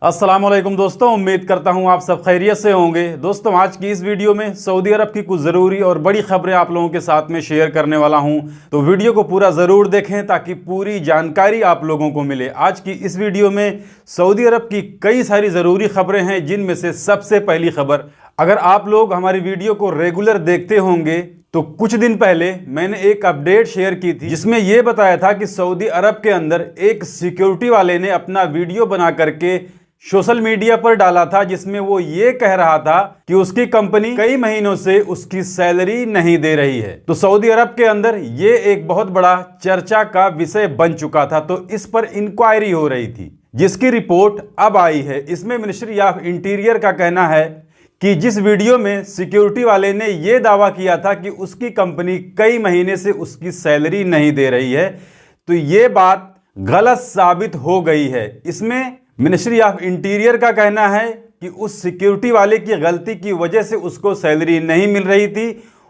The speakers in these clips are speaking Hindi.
अस्सलाम वालेकुम दोस्तों, उम्मीद करता हूं आप सब खैरियत से होंगे। दोस्तों, आज की इस वीडियो में सऊदी अरब की कुछ ज़रूरी और बड़ी खबरें आप लोगों के साथ में शेयर करने वाला हूं, तो वीडियो को पूरा ज़रूर देखें ताकि पूरी जानकारी आप लोगों को मिले। आज की इस वीडियो में सऊदी अरब की कई सारी ज़रूरी खबरें हैं, जिनमें से सबसे पहली खबर, अगर आप लोग हमारी वीडियो को रेगुलर देखते होंगे तो कुछ दिन पहले मैंने एक अपडेट शेयर की थी, जिसमें यह बताया था कि सऊदी अरब के अंदर एक सिक्योरिटी वाले ने अपना वीडियो बना करके सोशल मीडिया पर डाला था, जिसमें वो ये कह रहा था कि उसकी कंपनी कई महीनों से उसकी सैलरी नहीं दे रही है। तो सऊदी अरब के अंदर ये एक बहुत बड़ा चर्चा का विषय बन चुका था, तो इस पर इंक्वायरी हो रही थी, जिसकी रिपोर्ट अब आई है। इसमें मिनिस्ट्री ऑफ इंटीरियर का कहना है कि जिस वीडियो में सिक्योरिटी वाले ने यह दावा किया था कि उसकी कंपनी कई महीने से उसकी सैलरी नहीं दे रही है, तो ये बात गलत साबित हो गई है। इसमें मिनिस्ट्री ऑफ इंटीरियर का कहना है कि उस सिक्योरिटी वाले की गलती की वजह से उसको सैलरी नहीं मिल रही थी।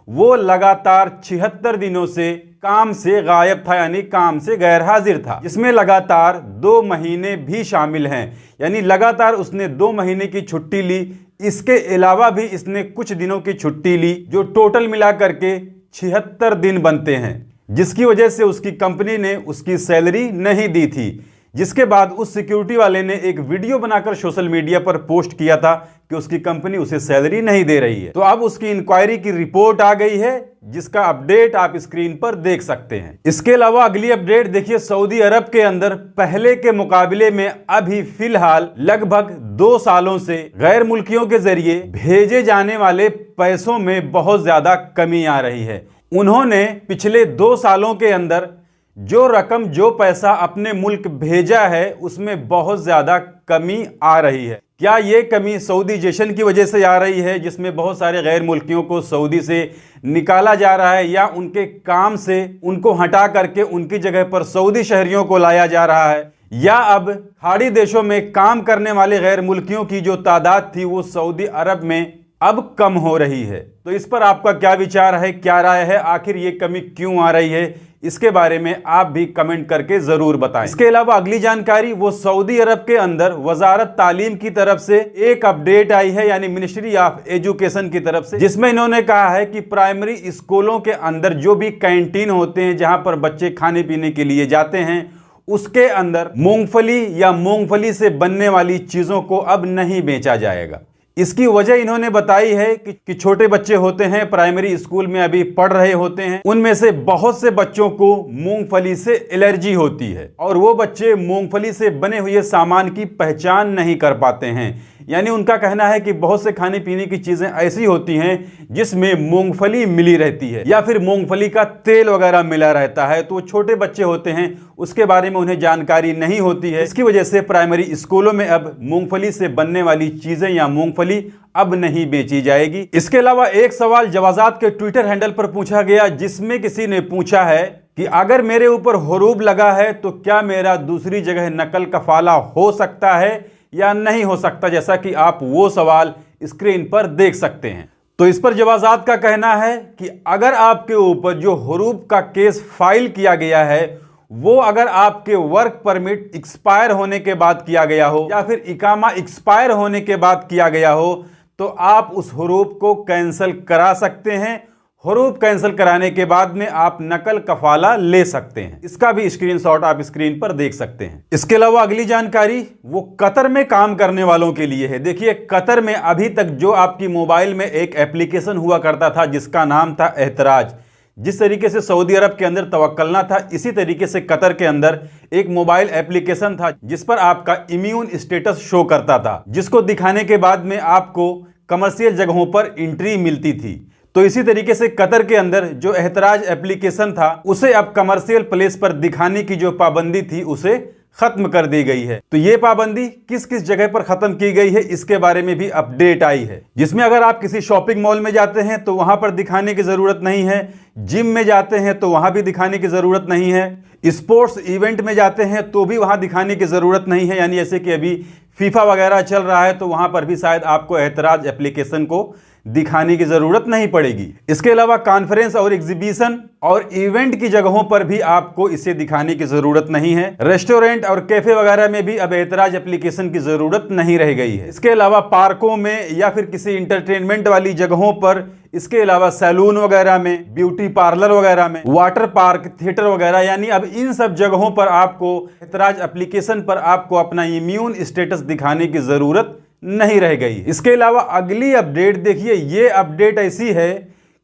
वो लगातार 76 दिनों से काम से गायब था, यानी काम से गैर हाजिर था, जिसमें लगातार 2 महीने भी शामिल हैं, यानी लगातार उसने 2 महीने की छुट्टी ली। इसके अलावा भी इसने कुछ दिनों की छुट्टी ली, जो टोटल मिला करके 76 दिन बनते हैं, जिसकी वजह से उसकी कंपनी ने उसकी सैलरी नहीं दी थी। जिसके बाद उस सिक्योरिटी वाले ने एक वीडियो बनाकर सोशल मीडिया पर पोस्ट किया था कि उसकी कंपनी उसे सैलरी नहीं दे रही है। तो अब उसकी इंक्वायरी की रिपोर्ट आ गई है, जिसका अपडेट आप स्क्रीन पर देख सकते हैं। इसके अलावा अगली अपडेट देखिए, सऊदी अरब के अंदर पहले के मुकाबले में अभी फिलहाल लगभग 2 सालों से गैर मुल्कियों के जरिए भेजे जाने वाले पैसों में बहुत ज्यादा कमी आ रही है। उन्होंने पिछले 2 सालों के अंदर जो रकम, जो पैसा अपने मुल्क भेजा है, उसमें बहुत ज्यादा कमी आ रही है। क्या ये कमी सऊदीजेशन की वजह से आ रही है, जिसमें बहुत सारे गैर मुल्कियों को सऊदी से निकाला जा रहा है, या उनके काम से उनको हटा करके उनकी जगह पर सऊदी शहरियों को लाया जा रहा है, या अब खाड़ी देशों में काम करने वाले गैर मुल्कियों की जो तादाद थी वो सऊदी अरब में अब कम हो रही है? तो इस पर आपका क्या विचार है, क्या राय है? आखिर ये कमी क्यों आ रही है, इसके बारे में आप भी कमेंट करके जरूर बताएं। इसके अलावा अगली जानकारी, वो सऊदी अरब के अंदर वजारत तालीम की तरफ से एक अपडेट आई है, यानी मिनिस्ट्री ऑफ एजुकेशन की तरफ से, जिसमें इन्होंने कहा है कि प्राइमरी स्कूलों के अंदर जो भी कैंटीन होते हैं, जहां पर बच्चे खाने पीने के लिए जाते हैं, उसके अंदर मूंगफली या मूंगफली से बनने वाली चीजों को अब नहीं बेचा जाएगा। इसकी वजह इन्होंने बताई है कि छोटे बच्चे होते हैं, प्राइमरी स्कूल में अभी पढ़ रहे होते हैं, उनमें से बहुत से बच्चों को मूंगफली से एलर्जी होती है, और वो बच्चे मूंगफली से बने हुए सामान की पहचान नहीं कर पाते हैं। यानी उनका कहना है कि बहुत से खाने पीने की चीजें ऐसी होती हैं जिसमें मूंगफली मिली रहती है, या फिर मूंगफली का तेल वगैरह मिला रहता है, तो छोटे बच्चे होते हैं, उसके बारे में उन्हें जानकारी नहीं होती है। इसकी वजह से प्राइमरी स्कूलों में अब मूंगफली से बनने वाली चीजें या मूंगफली अब नहीं बेची जाएगी। इसके अलावा एक सवाल जवाजात के ट्विटर हैंडल पर पूछा गया, जिसमें किसी ने पूछा है कि अगर मेरे ऊपर हुरूब लगा है तो क्या मेरा दूसरी जगह नकल कफाला हो सकता है या नहीं हो सकता, जैसा कि आप वो सवाल स्क्रीन पर देख सकते हैं। तो इस पर जवाजात का कहना है कि अगर आपके ऊपर जो हुरूब का केस फाइल किया गया है, वो अगर आपके वर्क परमिट एक्सपायर होने के बाद किया गया हो, या फिर इकामा एक्सपायर होने के बाद किया गया हो, तो आप उस हुरूब को कैंसिल करा सकते हैं। हुरूब कैंसिल कराने के बाद में आप नकल कफाला ले सकते हैं। इसका भी स्क्रीनशॉट आप स्क्रीन पर देख सकते हैं। इसके अलावा अगली जानकारी वो कतर में काम करने वालों के लिए है। देखिए, कतर में अभी तक जो आपकी मोबाइल में एक एप्लीकेशन हुआ करता था, जिसका नाम था एहतराज, जिस तरीके से सऊदी अरब के अंदर तवक्कलना था, इसी तरीके से कतर के अंदर एक मोबाइल एप्लीकेशन था, जिस पर आपका इम्यून स्टेटस शो करता था, जिसको दिखाने के बाद में आपको कमर्शियल जगहों पर एंट्री मिलती थी। तो इसी तरीके से कतर के अंदर जो एहतराज एप्लीकेशन था, उसे अब कमर्शियल प्लेस पर दिखाने की जो पाबंदी थी, उसे खत्म कर दी गई है। तो ये पाबंदी किस किस जगह पर खत्म की गई है, इसके बारे में भी अपडेट आई है, जिसमें अगर आप किसी शॉपिंग मॉल में जाते हैं तो वहां पर दिखाने की जरूरत नहीं है, जिम में जाते हैं तो वहां भी दिखाने की जरूरत नहीं है, स्पोर्ट्स इवेंट में जाते हैं तो भी वहां दिखाने की जरूरत नहीं है। यानी जैसे कि अभी फीफा वगैरह चल रहा है, तो वहां पर भी शायद आपको एहतराज एप्लीकेशन को दिखाने की जरूरत नहीं पड़ेगी। इसके अलावा कॉन्फ्रेंस और एग्जीबिशन और इवेंट की जगहों पर भी आपको इसे दिखाने की जरूरत नहीं है। रेस्टोरेंट और कैफे वगैरह में भी अब ऐतराज एप्लीकेशन की जरूरत नहीं रह गई है। इसके अलावा पार्कों में या फिर किसी इंटरटेनमेंट वाली जगहों पर, इसके अलावा सैलून वगैरह में, ब्यूटी पार्लर वगैरह में, वाटर पार्क, थिएटर वगैरह, यानी अब इन सब जगहों पर आपको ऐतराज एप्लीकेशन पर आपको अपना इम्यून स्टेटस दिखाने की जरूरत नहीं रह गई। इसके अलावा अगली अपडेट देखिए, ये अपडेट ऐसी है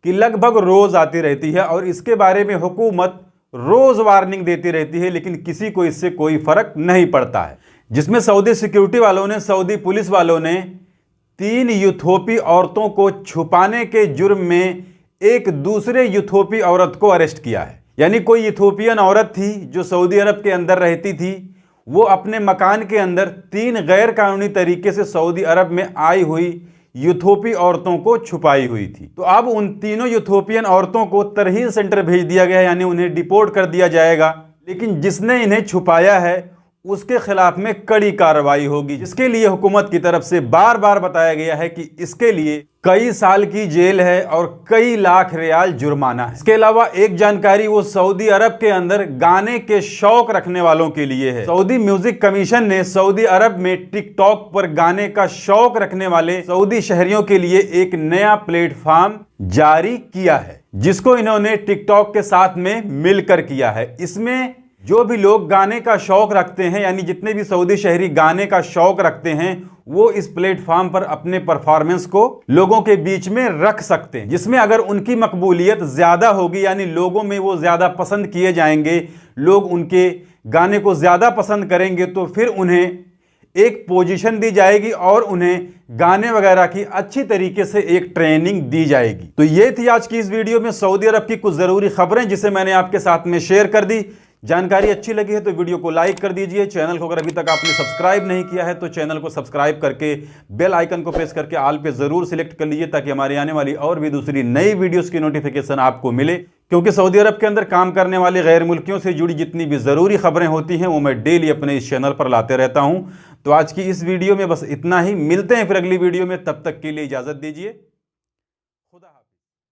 कि लगभग रोज आती रहती है और इसके बारे में हुकूमत रोज वार्निंग देती रहती है, लेकिन किसी को इससे कोई फर्क नहीं पड़ता है। जिसमें सऊदी सिक्योरिटी वालों ने, सऊदी पुलिस वालों ने 3 यूथोपी औरतों को छुपाने के जुर्म में एक दूसरे यूथोपी औरत को अरेस्ट किया है। यानी कोई इथोपियन औरत थी जो सऊदी अरब के अंदर रहती थी, वो अपने मकान के अंदर 3 गैर कानूनी तरीके से सऊदी अरब में आई हुई यूथोपी औरतों को छुपाई हुई थी। तो अब उन तीनों यूथोपियन औरतों को तरहील सेंटर भेज दिया गया, यानी उन्हें डिपोर्ट कर दिया जाएगा। लेकिन जिसने इन्हें छुपाया है उसके खिलाफ में कड़ी कार्रवाई होगी, जिसके लिए हुकूमत की तरफ से बार बार बताया गया है कि इसके लिए कई साल की जेल है और कई लाख रियाल जुर्माना है। इसके अलावा एक जानकारी वो सऊदी अरब के अंदर गाने के शौक रखने वालों के लिए है। सऊदी म्यूजिक कमीशन ने सऊदी अरब में टिकटॉक पर गाने का शौक रखने वाले सऊदी शहरियों के लिए एक नया प्लेटफॉर्म जारी किया है, जिसको इन्होंने टिकटॉक के साथ में मिलकर किया है। इसमें जो भी लोग गाने का शौक रखते हैं, यानी जितने भी सऊदी शहरी गाने का शौक रखते हैं, वो इस प्लेटफॉर्म पर अपने परफॉर्मेंस को लोगों के बीच में रख सकते हैं। जिसमें अगर उनकी मकबूलियत ज्यादा होगी, यानी लोगों में वो ज्यादा पसंद किए जाएंगे, लोग उनके गाने को ज्यादा पसंद करेंगे, तो फिर उन्हें एक पोजीशन दी जाएगी और उन्हें गाने वगैरह की अच्छी तरीके से एक ट्रेनिंग दी जाएगी। तो ये थी आज की इस वीडियो में सऊदी अरब की कुछ जरूरी खबरें, जिसे मैंने आपके साथ में शेयर कर दी। जानकारी अच्छी लगी है तो वीडियो को लाइक कर दीजिए। चैनल को अगर अभी तक आपने सब्सक्राइब नहीं किया है तो चैनल को सब्सक्राइब करके बेल आइकन को प्रेस करके ऑल पे जरूर सिलेक्ट कर लीजिए, ताकि हमारी आने वाली और भी दूसरी नई वीडियोस की नोटिफिकेशन आपको मिले। क्योंकि सऊदी अरब के अंदर काम करने वाले गैर मुल्कियों से जुड़ी जितनी भी ज़रूरी खबरें होती हैं वो मैं डेली अपने इस चैनल पर लाते रहता हूँ। तो आज की इस वीडियो में बस इतना ही। मिलते हैं फिर अगली वीडियो में, तब तक के लिए इजाज़त दीजिए।